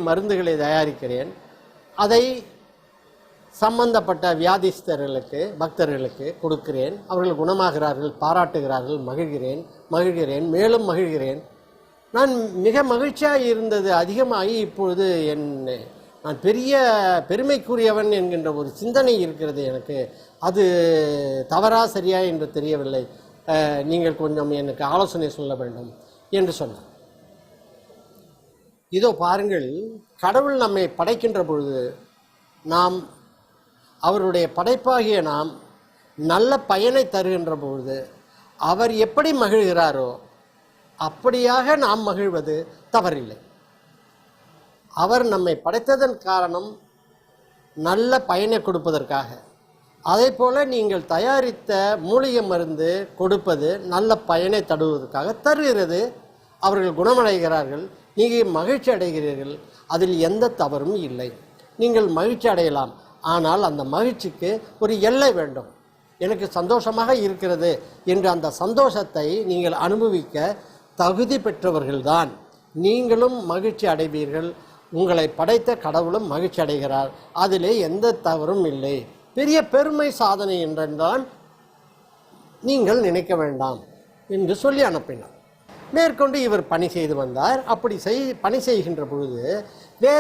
மருந்துகளை தயாரிக்கிறேன். அதை சம்பந்தப்பட்ட வியாதிஸ்தர்களுக்கு பக்தர்களுக்கு கொடுக்கிறேன். அவர்கள் குணமாகிறார்கள், பாராட்டுகிறார்கள், மகிழ்கிறேன், மேலும் மகிழ்கிறேன். நான் மிக மகிழ்ச்சியாக இருந்தது அதிகமாகி இப்பொழுது நான் பெரிய பெருமைக்குரியவன் என்கின்ற ஒரு சிந்தனை இருக்கிறது எனக்கு. அது தவறா சரியா என்று தெரியவில்லை. நீங்கள் கொஞ்சம் எனக்கு ஆலோசனை சொல்ல வேண்டும் என்று சொன்னார். இதோ பாருங்கள், கடவுள் நம்மை படைக்கின்ற பொழுது நாம் அவருடைய படைப்பாகிய நாம் நல்ல பயனை தருகின்ற பொழுது அவர் எப்படி மகிழ்கிறாரோ அப்படியாக நாம் மகிழ்வது தவறில்லை. அவர் நம்மை படைத்ததன் காரணம் நல்ல பயனை கொடுப்பதற்காக. அதே போல் நீங்கள் தயாரித்த மூலிகை மருந்து கொடுப்பது நல்ல பயனை தருவதற்காக தருகிறது. அவர்கள் குணமடைகிறார்கள், நீங்கள் மகிழ்ச்சி அடைகிறீர்கள். அதில் எந்த தவறும் இல்லை. நீங்கள் மகிழ்ச்சி அடையலாம். ஆனால் அந்த மகிழ்ச்சிக்கு ஒரு எல்லை வேண்டும். எனக்கு சந்தோஷமாக இருக்கிறது என்று அந்த சந்தோஷத்தை நீங்கள் அனுபவிக்க தகுதி பெற்றவர்கள்தான். நீங்களும் மகிழ்ச்சி அடைவீர்கள், உங்களை படைத்த கடவுளும் மகிழ்ச்சி அடைகிறார். அதிலே எந்த தவறும் இல்லை. பெரிய பெருமை சாதனை என்றால் நீங்கள் நினைக்க வேண்டாம் என்று சொல்லி அனுப்பினார். மேற்கொண்டு இவர் பணி செய்து வந்தார். அப்படி பணி செய்கின்ற பொழுது வேறு